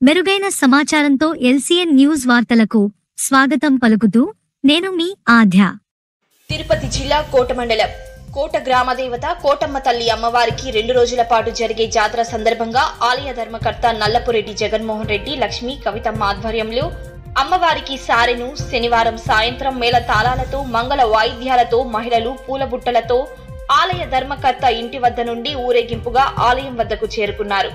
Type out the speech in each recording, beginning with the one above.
మెరుగైన సమాచారంతో LCN news వార్తలకు స్వాగతం పలుకుతూ నేను మీ ఆధ్య. తిరుపతి జిల్లా కోట మండలం కోట గ్రామదేవత కోటమ్మ తల్లి అమ్మవారికి 2 రోజుల పాటు జరిగే జాతర సందర్భంగా ఆలయ ధర్మకర్త నల్లపురెడ్డి జగన్మోహన్ రెడ్డి లక్ష్మి కవితమ్మ ఆధ్వర్యంలో అమ్మవారికి సారెను శనివారం సాయంత్రం మేళ తాళాలతో మంగళ వాయిద్యాలతో మహిళలు పూలబుట్టలతో ఆలయ ధర్మకర్త ఇంటి వద్ద నుండి ఊరేగింపుగా ఆలయం వద్దకు చేరుకున్నారు.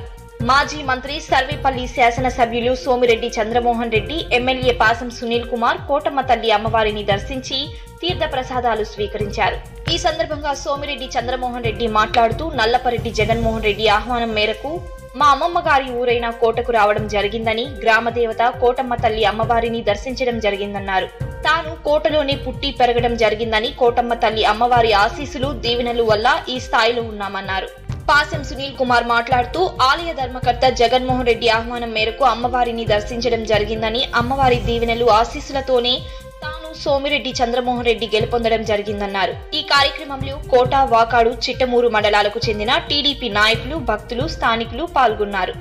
మాజీ మంత్రి సర్వేపల్లి శాసనసభ్యులు సోమిరెడ్డి చంద్రమోహన్ రెడ్డి, ఎమ్మెల్యే పాసం సునీల్ కుమార్ కోటమ్మ తల్లి అమ్మవారిని దర్శించి తీర్థ ప్రసాదాలు స్వీకరించారు. ఈ సందర్భంగా సోమిరెడ్డి చంద్రమోహన్ రెడ్డి మాట్లాడుతూ నల్లపరెడ్డి జగన్మోహన్ రెడ్డి ఆహ్వానం మేరకు మా అమ్మమ్మ గారి ఊరైన కోటకు రావడం జరిగిందని, గ్రామదేవత కోటమ్మ తల్లి అమ్మవారిని దర్శించడం జరిగిందన్నారు. తాను కోటలోనే పుట్టి పెరగడం జరిగిందని, కోటమ్మ తల్లి అమ్మవారి ఆశీస్సులు దీవెనలు వల్ల ఈ స్థాయిలో ఉన్నామన్నారు. పాసం సునీల్ కుమార్ మాట్లాడుతూ ఆలయ ధర్మకర్త జగన్మోహన్ రెడ్డి ఆహ్వానం మేరకు అమ్మవారిని దర్శించడం జరిగిందని, అమ్మవారి దీవెనలు ఆశీస్సులతోనే తాను సోమిరెడ్డి చంద్రమోహన్ రెడ్డి గెలుపొందడం జరిగిందన్నారు. ఈ కార్యక్రమంలో కోట, వాకాడు, చిట్టమూరు మండలాలకు చెందిన టీడీపీ నాయకులు, భక్తులు, స్థానికులు పాల్గొన్నారు.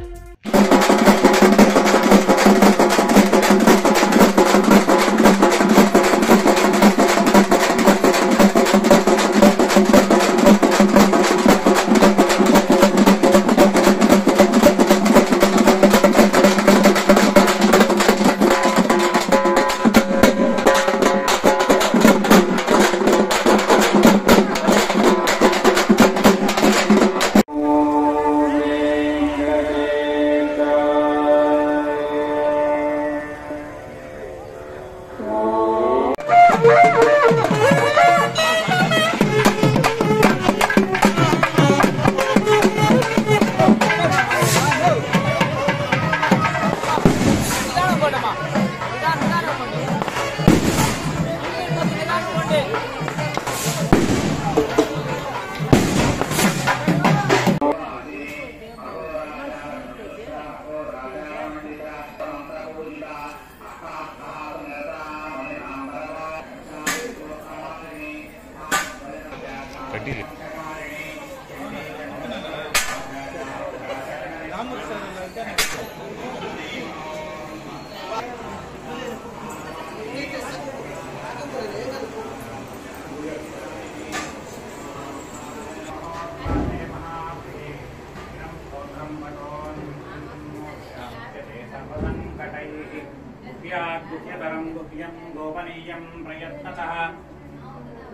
गुह्यं गोपनीयं प्रयत्नतः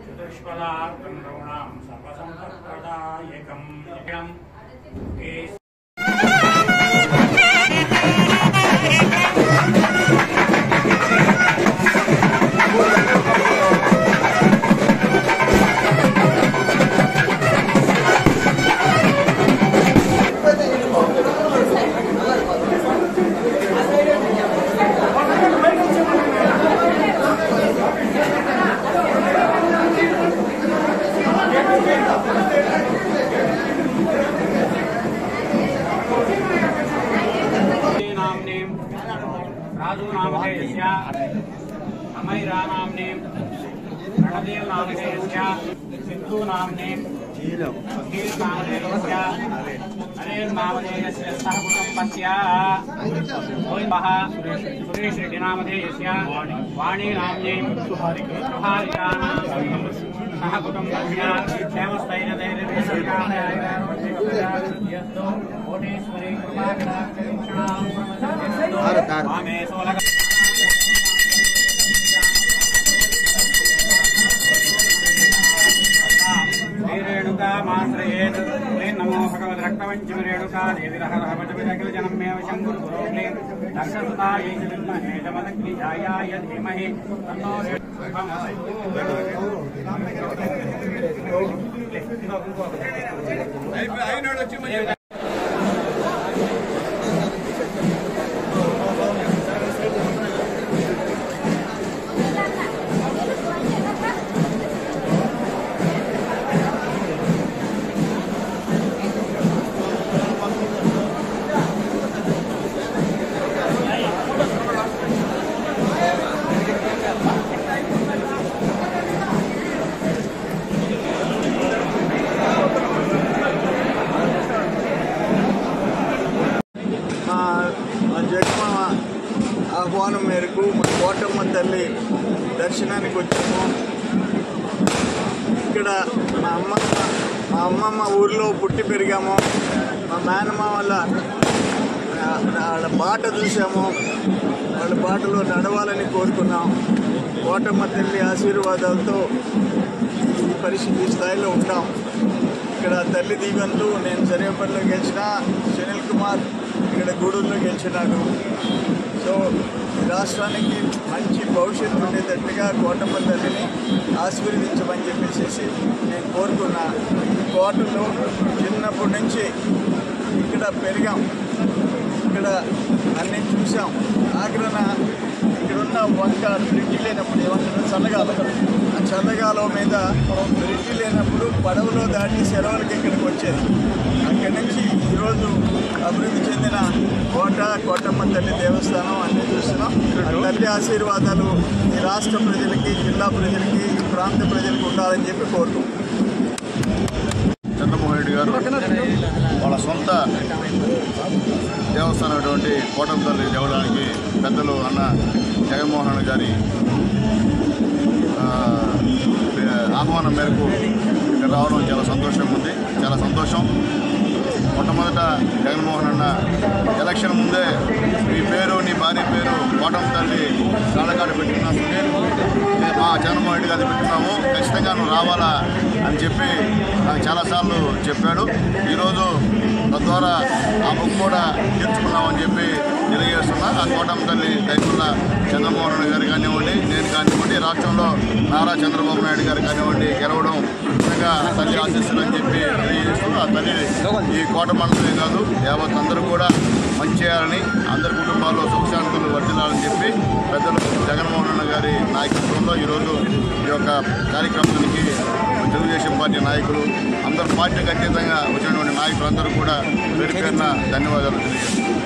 चतुष्पदार्थं नृणां सर्वसम्पत्प्रदायकं राजू नामधेयस्य अमैरा नाम्ने रणदेव नामधेयस्य सिद्धू नाम्ने कील नामधेयस्य अनिल नामधेयस्य सह कुटुम्बस्य सुरेश रेड्डी नामधेयस्य वाणी नाम्ने सुहारिका सह कुटुम्बस्य क्षेमस्थैर्यधैर्यं कोटेश्वरी रेणुका माश्रयेत् नमो भगवद् रक्तवञ्चम रेणुका देवी रहरहवचविदखिल जनमेव शङ्कुर्गुरोग्ले दक्षसुतायै च विद्महे जमदग्निजायाय धीमहि तन्नो జగన్మోహన ఆహ్వానం మేరకు మా కోటమ్మ తల్లి దర్శనానికి వచ్చాము. ఇక్కడ మా అమ్మమ్మ ఊరిలో పుట్టి పెరిగాము. మా మేనమ్మ వాళ్ళ బాట చూసాము. వాళ్ళ బాటలో నడవాలని కోరుకున్నాం. కోటమ్మ తల్లి ఆశీర్వాదాలతో ఈ స్థాయిలో ఉంటాం. ఇక్కడ తల్లి దీవెనలు నేను సర్వేపల్లిలో గెలిచిన, సునీల్ కుమార్ ఇక్కడ గూడూరులో గెలిచినాడు. సో రాష్ట్రానికి మంచి భవిష్యత్తు ఉండేటట్టుగా కోటమ్మ తల్లిని ఆశీర్వదించమని చెప్పేసి నేను కోరుకున్నా. ఈ కోటలో చిన్నప్పటి నుంచి ఇక్కడ పెరిగాం, ఇక్కడ అన్నీ చూసాం. ఆగ్రహణ ఇక్కడున్న వంక బ్రిడ్జి లేనప్పుడు ఏమంటారు చల్లగాలం, ఆ చల్లగాలం మీద బ్రిడ్జి లేనప్పుడు పడవలో దాటి సెలవులకి ఇక్కడికి వచ్చేది. అక్కడి నుంచి ఈరోజు అభివృద్ధి చెందిన కోటమ్మ తల్లి దేవస్థానం అన్నీ చూస్తున్నాం. తల్లి ఆశీర్వాదాలు ఈ రాష్ట్ర ప్రజలకి, జిల్లా ప్రజలకి, ఈ ప్రాంత ప్రజలకి ఉండాలని చెప్పి కోరుకుంటున్నాం. చంద్రమోహన్ రెడ్డి గారు వాళ్ళ సొంత దేవస్థానం అటువంటి కోటమ్మ తల్లి దేవడానికి పెద్దలు అన్న జగన్మోహన్ గారి ఆహ్వానం మేరకు ఇక్కడ రావడం చాలా సంతోషంగా ఉంది. చాలా సంతోషం. మొట్టమొదట జగన్మోహన్ అన్న ఎలక్షన్ ముందే నీ పేరు, నీ భార్య పేరు కోటమ్మ తల్లి కాళ్ళకాడ పెట్టుకున్నా సునీల్, మా జగన్మోహన్ రెడ్డి గారు పెట్టుకున్నాము, ఖచ్చితంగా నువ్వు రావాలా అని చెప్పి నాకు చాలాసార్లు చెప్పాడు. ఈరోజు తద్వారా ఆ బుక్ కూడా తీర్చుకున్నామని చెప్పి తెలియజేస్తున్నా. ఆ కోటమ్మ తల్లి దయవల్ల చంద్రమోహన్ రెడ్డి గారు కానివ్వండి, నేను కానివ్వండి, రాష్ట్రంలో నారా చంద్రబాబు నాయుడు గారు కానివ్వండి గెలవడం నిజంగా తల్లి ఆశిస్తులు అని చెప్పి తెలియజేస్తూ ఆ తల్లి ఈ కోట మండలమే కాదు యావత్ అందరూ కూడా మంచి చేయాలని, అందరి కుటుంబాల్లో సుఖశాంతులు వర్ధిల్లాలని చెప్పి పెద్దలు జగన్మోహన్ రెడ్డి గారి నాయకత్వంలో ఈరోజు ఈ యొక్క కార్యక్రమానికి తెలుగుదేశం పార్టీ నాయకులు, అందరు పార్టీకి అతీతంగా వచ్చినటువంటి నాయకులందరూ కూడా పేరు పేరున ధన్యవాదాలు తెలియజేస్తున్నారు.